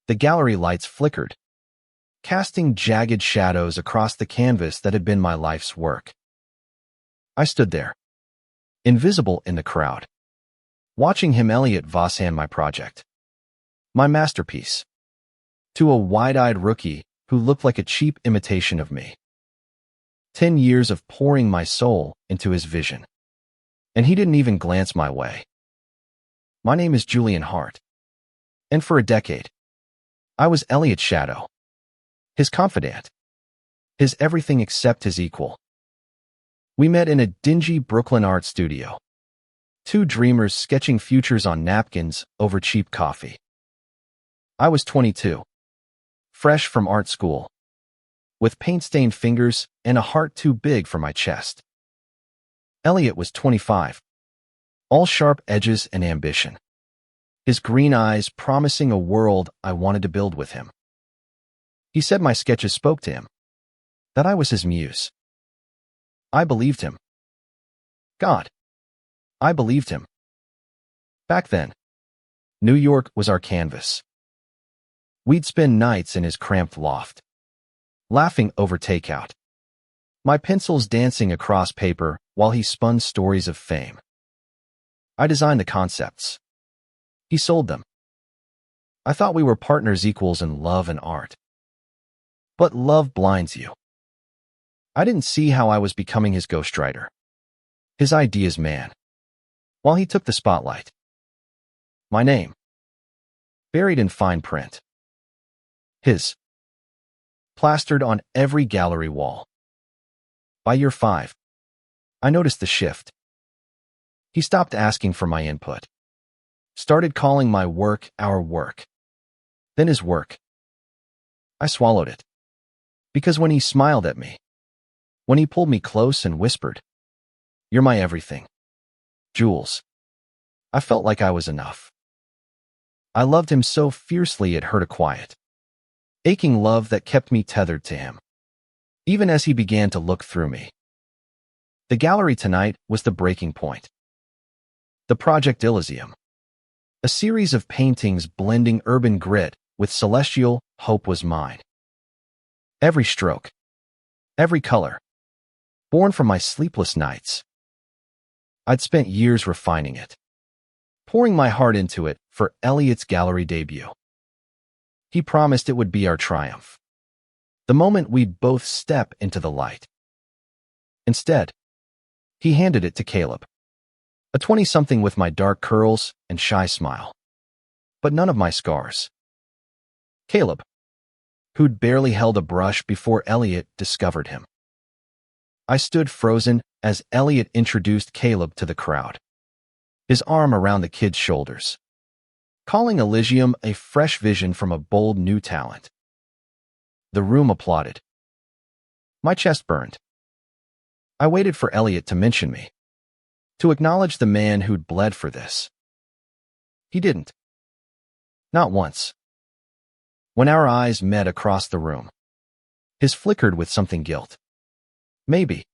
The gallery lights flickered, casting jagged shadows across the canvas that had been my life's work. I stood there, invisible in the crowd, watching him Elliot Voshan my project, my masterpiece, to a wide-eyed rookie who looked like a cheap imitation of me. 10 years of pouring my soul into his vision, and he didn't even glance my way. My name is Julian Hart, and for a decade, I was Elliot's shadow, his confidant, his everything except his equal. We met in a dingy Brooklyn art studio, two dreamers sketching futures on napkins over cheap coffee. I was 22, fresh from art school, with paint-stained fingers and a heart too big for my chest. Elliot was 25, all sharp edges and ambition, his green eyes promising a world I wanted to build with him. He said my sketches spoke to him, that I was his muse. I believed him. God, I believed him. Back then, New York was our canvas. We'd spend nights in his cramped loft, laughing over takeout, my pencils dancing across paper while he spun stories of fame. I designed the concepts. He sold them. I thought we were partners equals in love and art. But love blinds you. I didn't see how I was becoming his ghostwriter, his ideas man, while he took the spotlight. My name, buried in fine print. His, plastered on every gallery wall. By year 5, I noticed the shift. He stopped asking for my input, started calling my work our work, then his work. I swallowed it, because when he smiled at me, when he pulled me close and whispered, "You're my everything, Jules," I felt like I was enough. I loved him so fiercely it hurt a quiet, aching love that kept me tethered to him, even as he began to look through me. The gallery tonight was the breaking point. The Project Elysium, a series of paintings blending urban grit with celestial hope, was mine. Every stroke, every color, born from my sleepless nights. I'd spent years refining it, pouring my heart into it for Elliot's gallery debut. He promised it would be our triumph, the moment we'd both step into the light. Instead, he handed it to Caleb, a 20-something with my dark curls and shy smile, but none of my scars. Caleb, who'd barely held a brush before Elliot discovered him. I stood frozen as Elliot introduced Caleb to the crowd, his arm around the kid's shoulders, calling Elysium a fresh vision from a bold new talent. The room applauded. My chest burned. I waited for Elliot to mention me, to acknowledge the man who'd bled for this. He didn't. Not once. When our eyes met across the room, his flickered with something guilt. Maybe.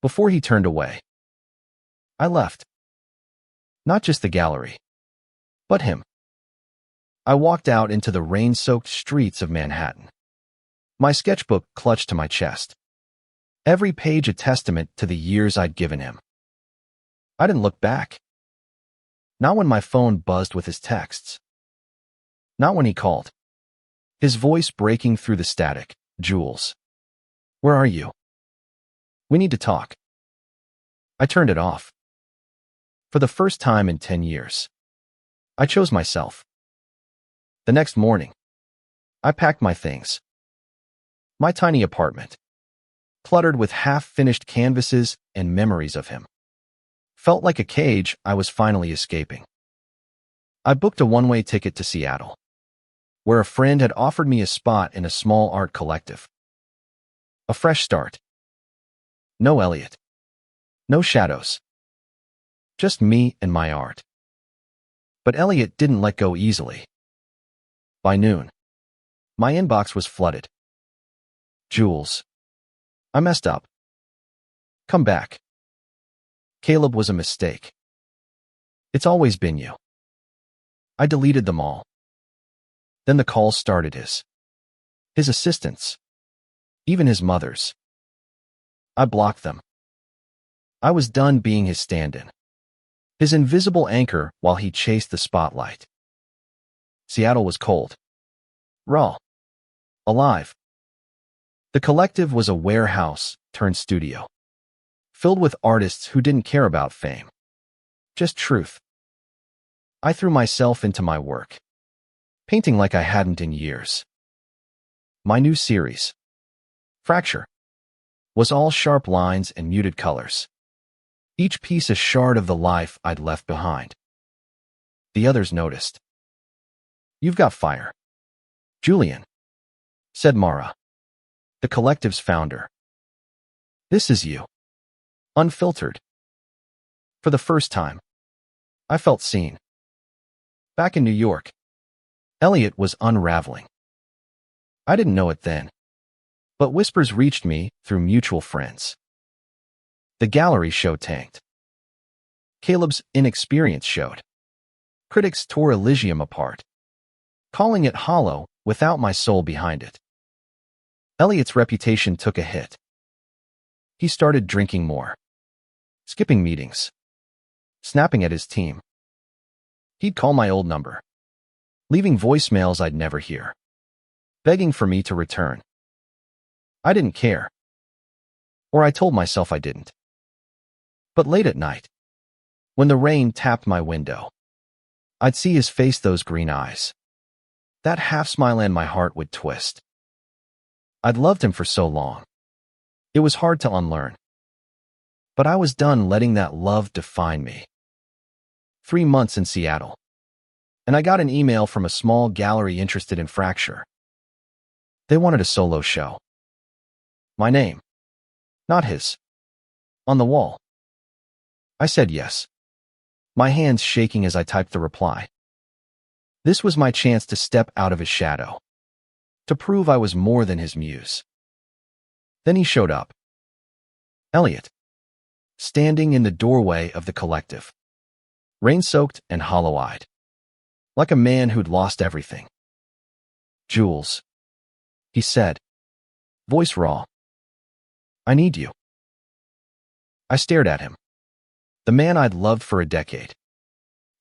Before he turned away, I left. Not just the gallery, but him. I walked out into the rain-soaked streets of Manhattan, my sketchbook clutched to my chest, every page a testament to the years I'd given him. I didn't look back. Not when my phone buzzed with his texts. Not when he called, his voice breaking through the static. "Jules, where are you? We need to talk." I turned it off. For the first time in 10 years, I chose myself. The next morning, I packed my things. My tiny apartment, cluttered with half-finished canvases and memories of him, felt like a cage I was finally escaping. I booked a one-way ticket to Seattle, where a friend had offered me a spot in a small art collective. A fresh start. No Elliot. No shadows. Just me and my art. But Elliot didn't let go easily. By noon, my inbox was flooded. "Jules, I messed up. Come back. Caleb was a mistake. It's always been you." I deleted them all. Then the calls started, his assistants, even his mother's. I blocked them. I was done being his stand-in, his invisible anchor while he chased the spotlight. Seattle was cold, raw, alive. The collective was a warehouse turned studio, filled with artists who didn't care about fame, just truth. I threw myself into my work, painting like I hadn't in years. My new series, Fracture, was all sharp lines and muted colors, each piece a shard of the life I'd left behind. The others noticed. "You've got fire, Julian," said Mara, the collective's founder. "This is you, unfiltered." For the first time, I felt seen. Back in New York, Elliot was unraveling. I didn't know it then, but whispers reached me through mutual friends. The gallery show tanked. Caleb's inexperience showed. Critics tore Elysium apart, calling it hollow without my soul behind it. Elliot's reputation took a hit. He started drinking more, skipping meetings, snapping at his team. He'd call my old number, leaving voicemails I'd never hear, begging for me to return. I didn't care, or I told myself I didn't. But late at night, when the rain tapped my window, I'd see his face, those green eyes, that half smile, and my heart would twist. I'd loved him for so long. It was hard to unlearn. But I was done letting that love define me. 3 months in Seattle, and I got an email from a small gallery interested in Fracture. They wanted a solo show. My name, not his, on the wall. I said yes, my hands shaking as I typed the reply. This was my chance to step out of his shadow, to prove I was more than his muse. Then he showed up. Elliot, standing in the doorway of the collective, rain-soaked and hollow-eyed, like a man who'd lost everything. "Jules," he said, voice raw, "I need you." I stared at him, the man I'd loved for a decade,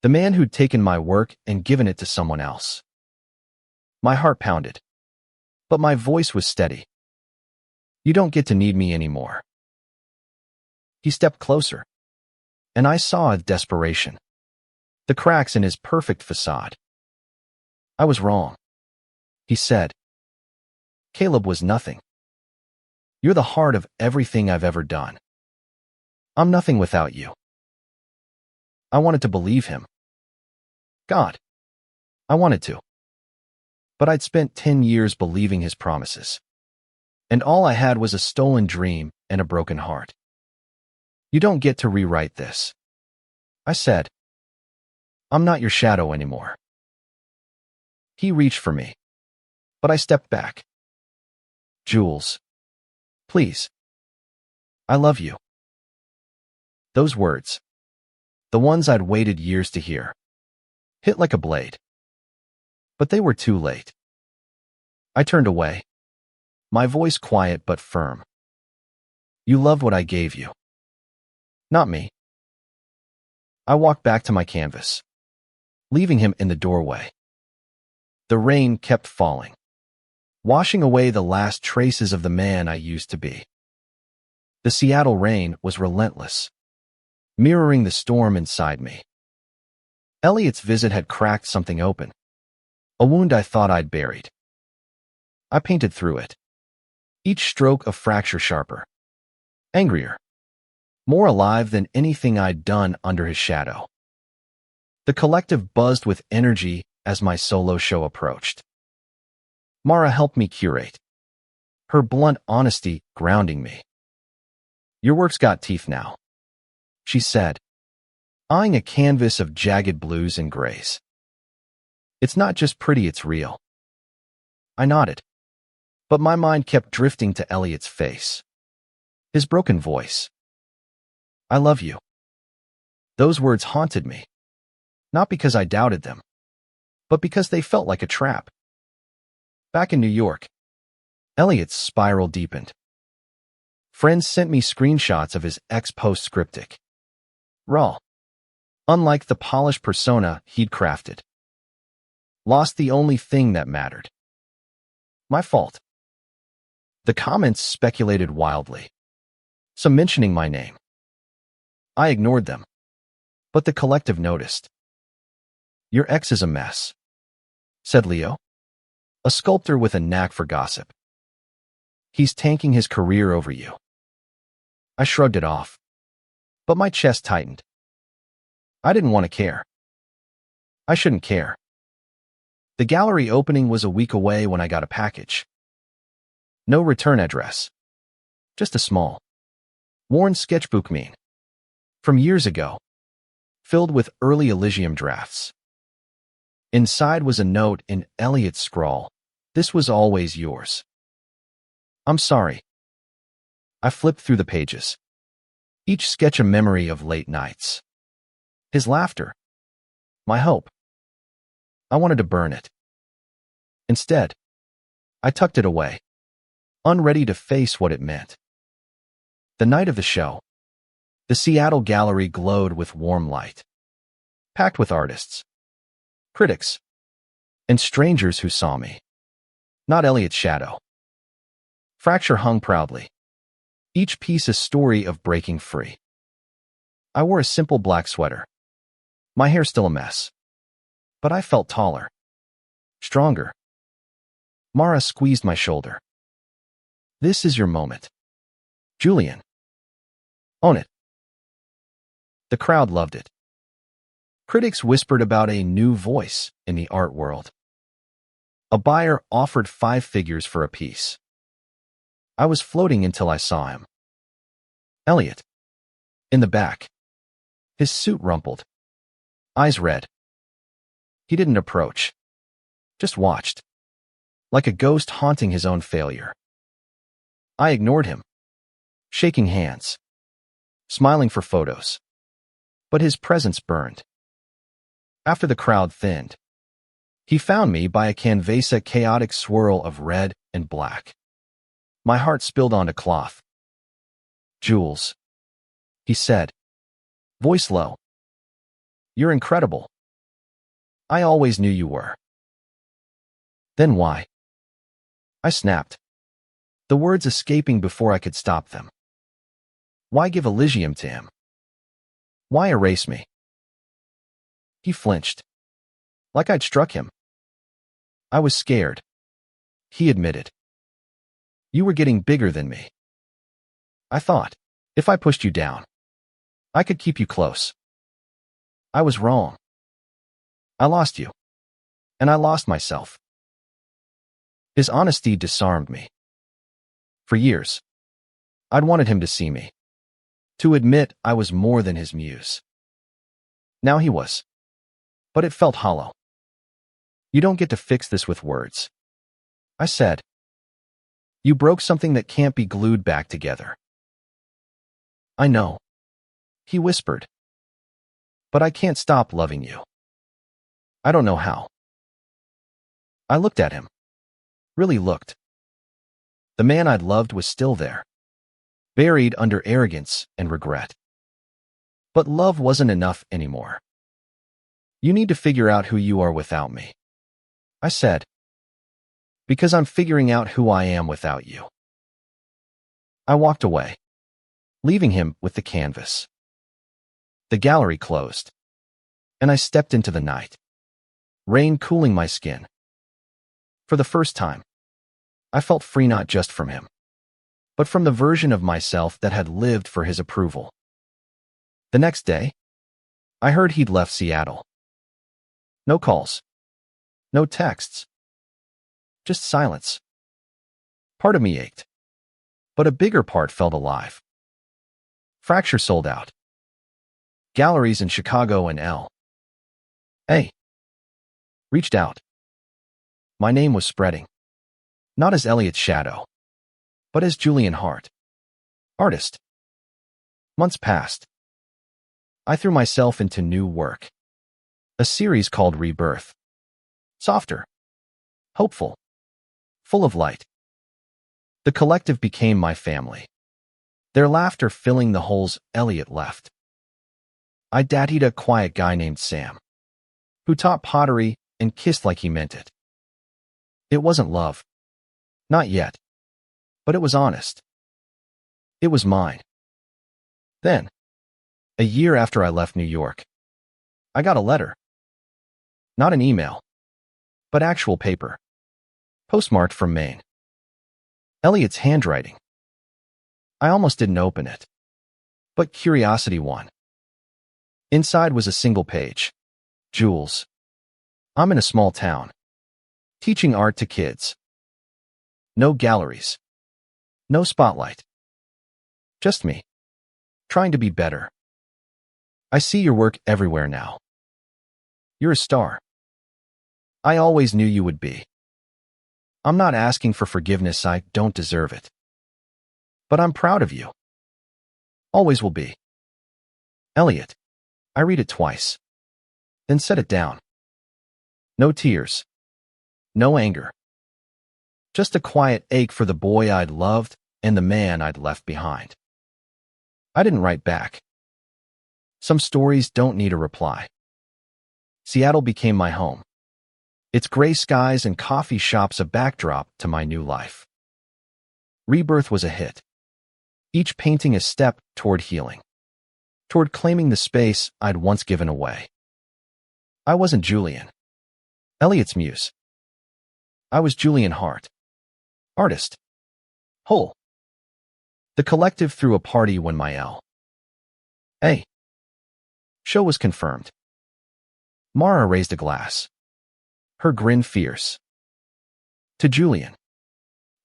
the man who'd taken my work and given it to someone else. My heart pounded, but my voice was steady. "You don't get to need me anymore." He stepped closer, and I saw a desperation, the cracks in his perfect facade. "I was wrong," he said. "Caleb was nothing. You're the heart of everything I've ever done. I'm nothing without you." I wanted to believe him. God, I wanted to. But I'd spent 10 years believing his promises, and all I had was a stolen dream and a broken heart. "You don't get to rewrite this," I said. "I'm not your shadow anymore." He reached for me, but I stepped back. "Jules, please. I love you." Those words, the ones I'd waited years to hear, hit like a blade. But they were too late. I turned away, my voice quiet but firm. "You loved what I gave you, not me." I walked back to my canvas, leaving him in the doorway. The rain kept falling, washing away the last traces of the man I used to be. The Seattle rain was relentless, mirroring the storm inside me. Elliot's visit had cracked something open, a wound I thought I'd buried. I painted through it, each stroke of fracture sharper, angrier, more alive than anything I'd done under his shadow. The collective buzzed with energy as my solo show approached. Mara helped me curate, her blunt honesty grounding me. "Your work's got teeth now," she said, eyeing a canvas of jagged blues and grays. "It's not just pretty, it's real." I nodded, but my mind kept drifting to Elliot's face, his broken voice. "I love you." Those words haunted me, not because I doubted them, but because they felt like a trap. Back in New York, Elliot's spiral deepened. Friends sent me screenshots of his ex-post-scriptic. Raw. Unlike the polished persona he'd crafted. Lost the only thing that mattered. My fault. The comments speculated wildly, some mentioning my name. I ignored them, but the collective noticed. Your ex is a mess, said Leo, a sculptor with a knack for gossip. He's tanking his career over you. I shrugged it off, but my chest tightened. I didn't want to care. I shouldn't care. The gallery opening was a week away when I got a package. No return address. Just a small, worn sketchbook from years ago, filled with early Elysium drafts. Inside was a note in Elliot's scrawl. This was always yours. I'm sorry. I flipped through the pages. Each sketch a memory of late nights. His laughter. My hope. I wanted to burn it. Instead, I tucked it away, unready to face what it meant. The night of the show, the Seattle gallery glowed with warm light, packed with artists, critics, and strangers who saw me. Not Elliot's shadow. Fracture hung proudly, each piece a story of breaking free. I wore a simple black sweater, my hair still a mess, but I felt taller, stronger. Mara squeezed my shoulder. This is your moment. Julian. Own it. The crowd loved it. Critics whispered about a new voice in the art world. A buyer offered 5 figures for a piece. I was floating until I saw him. Elliot. In the back. His suit rumpled. Eyes red. He didn't approach. Just watched. Like a ghost haunting his own failure. I ignored him, shaking hands, smiling for photos. But his presence burned. After the crowd thinned, he found me by a canvasa chaotic swirl of red and black. My heart spilled onto cloth. Jules, he said, voice low. You're incredible. I always knew you were. Then why? I snapped, the words escaping before I could stop them. Why give Elysium to him? Why erase me? He flinched, like I'd struck him. I was scared. He admitted. You were getting bigger than me. I thought, if I pushed you down, I could keep you close. I was wrong. I lost you. And I lost myself. His honesty disarmed me. For years, I'd wanted him to see me, to admit I was more than his muse. Now he was. But it felt hollow. You don't get to fix this with words, I said. You broke something that can't be glued back together. I know, he whispered. But I can't stop loving you. I don't know how. I looked at him. Really looked. The man I'd loved was still there, buried under arrogance and regret. But love wasn't enough anymore. You need to figure out who you are without me, I said. Because I'm figuring out who I am without you. I walked away, leaving him with the canvas. The gallery closed, and I stepped into the night, rain cooling my skin. For the first time, I felt free not just from him, but from the version of myself that had lived for his approval. The next day, I heard he'd left Seattle. No calls, no texts, just silence. Part of me ached, but a bigger part felt alive. Fracture sold out. Galleries in Chicago and L.A. reached out. My name was spreading, not as Elliot's shadow, but as Julian Hart, artist. Months passed. I threw myself into new work, a series called Rebirth. Softer, hopeful, full of light. The collective became my family, their laughter filling the holes Elliot left. I daddied a quiet guy named Sam, who taught pottery and kissed like he meant it. It wasn't love. Not yet. But it was honest. It was mine. Then, a year after I left New York, I got a letter. Not an email, but actual paper, postmarked from Maine. Elliot's handwriting. I almost didn't open it, but curiosity won. Inside was a single page. Jules. I'm in a small town, teaching art to kids. No galleries. No spotlight. Just me, trying to be better. I see your work everywhere now. You're a star. I always knew you would be. I'm not asking for forgiveness, I don't deserve it. But I'm proud of you. Always will be. Elliot. I read it twice. Then set it down. No tears. No anger. Just a quiet ache for the boy I'd loved and the man I'd left behind. I didn't write back. Some stories don't need a reply. Seattle became my home. Its gray skies and coffee shops a backdrop to my new life. Rebirth was a hit. Each painting a step toward healing. Toward claiming the space I'd once given away. I wasn't Julian, Elliot's muse. I was Julian Hart. Artist. Whole. The collective threw a party when my L.A. show was confirmed. Mara raised a glass. Her grin fierce. To Julian,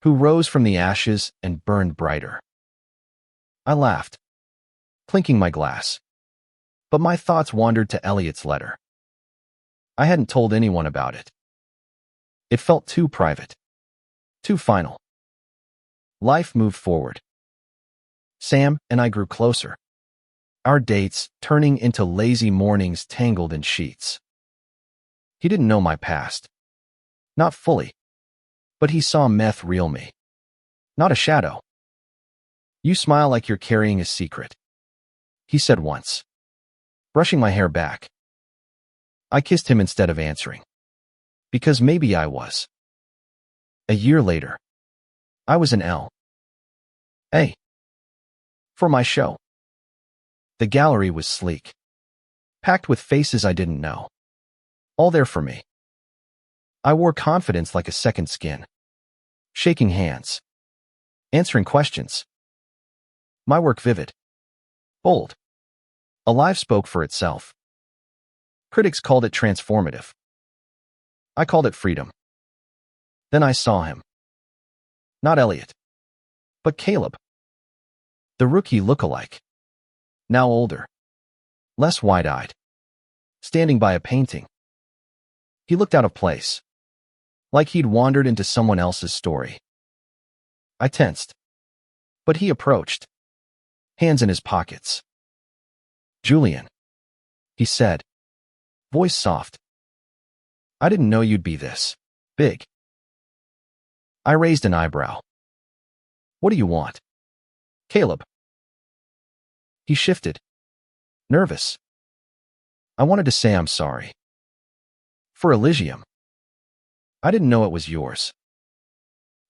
who rose from the ashes and burned brighter. I laughed, clinking my glass. But my thoughts wandered to Elliot's letter. I hadn't told anyone about it. It felt too private. Too final. Life moved forward. Sam and I grew closer. Our dates turning into lazy mornings tangled in sheets. He didn't know my past. Not fully. But he saw meth real me. Not a shadow. You smile like you're carrying a secret, he said once, brushing my hair back. I kissed him instead of answering. Because maybe I was. A year later, I was in L.A. for my show. The gallery was sleek, packed with faces I didn't know. All there for me. I wore confidence like a second skin. Shaking hands. Answering questions. My work vivid. Bold. Alive spoke for itself. Critics called it transformative. I called it freedom. Then I saw him. Not Elliot. But Caleb. The rookie lookalike. Now older. Less wide-eyed. Standing by a painting. He looked out of place. Like he'd wandered into someone else's story. I tensed. But he approached. Hands in his pockets. Julian, he said. Voice soft. I didn't know you'd be this big. I raised an eyebrow. What do you want? Caleb. He shifted. Nervous. I wanted to say I'm sorry. For Elysium. I didn't know it was yours.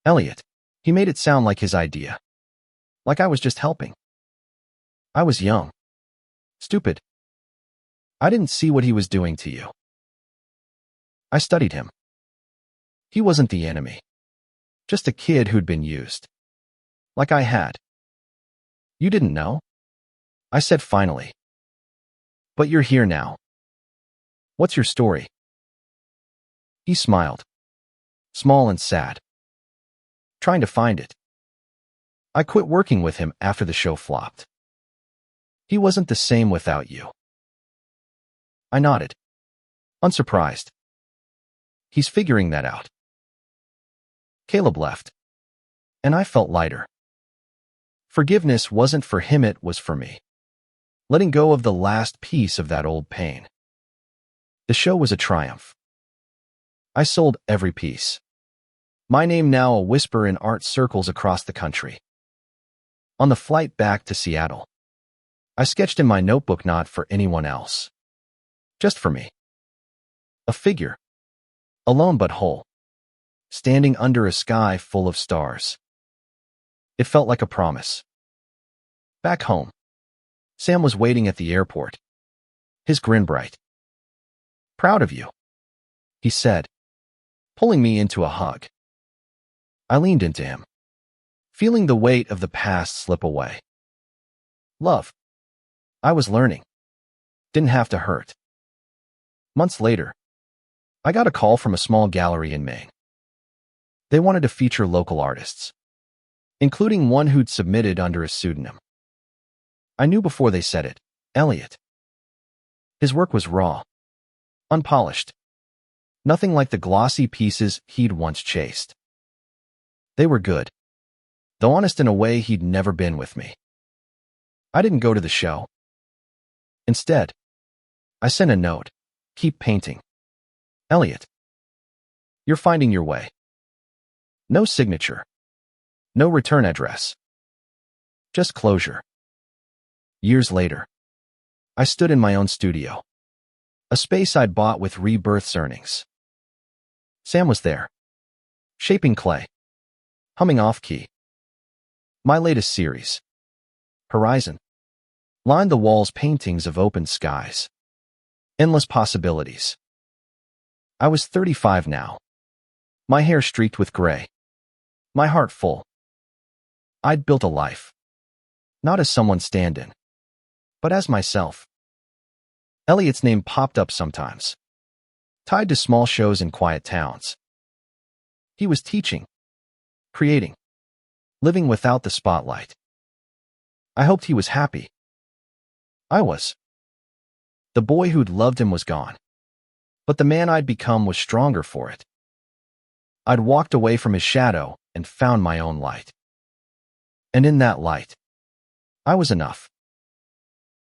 Elliot. He made it sound like his idea. Like I was just helping. I was young. Stupid. I didn't see what he was doing to you. I studied him. He wasn't the enemy. Just a kid who'd been used. Like I had. You didn't know? I said finally. But you're here now. What's your story? He smiled. Small and sad. Trying to find it. I quit working with him after the show flopped. He wasn't the same without you. I nodded. Unsurprised. He's figuring that out. Caleb left. And I felt lighter. Forgiveness wasn't for him, it was for me. Letting go of the last piece of that old pain. The show was a triumph. I sold every piece. My name now a whisper in art circles across the country. On the flight back to Seattle, I sketched in my notebook not for anyone else, just for me. A figure, alone but whole, standing under a sky full of stars. It felt like a promise. Back home, Sam was waiting at the airport, his grin bright. "Proud of you," he said, pulling me into a hug. I leaned into him, feeling the weight of the past slip away. Love, I was learning, didn't have to hurt. Months later, I got a call from a small gallery in Maine. They wanted to feature local artists, including one who'd submitted under a pseudonym. I knew before they said it, Elliot. His work was raw, unpolished, nothing like the glossy pieces he'd once chased. They were good, though honest in a way he'd never been with me. I didn't go to the show. Instead, I sent a note. "Keep painting. Elliot. You're finding your way." No signature. No return address. Just closure. Years later, I stood in my own studio, a space I'd bought with Rebirth's earnings. Sam was there, shaping clay, humming off-key. My latest series, Horizon, lined the walls paintings of open skies. Endless possibilities. I was 35 now, my hair streaked with gray, my heart full. I'd built a life, not as someone stand-in, but as myself. Elliot's name popped up sometimes, tied to small shows in quiet towns. He was teaching, creating, living without the spotlight. I hoped he was happy. I was. The boy who'd loved him was gone, but the man I'd become was stronger for it. I'd walked away from his shadow and found my own light. And in that light, I was enough.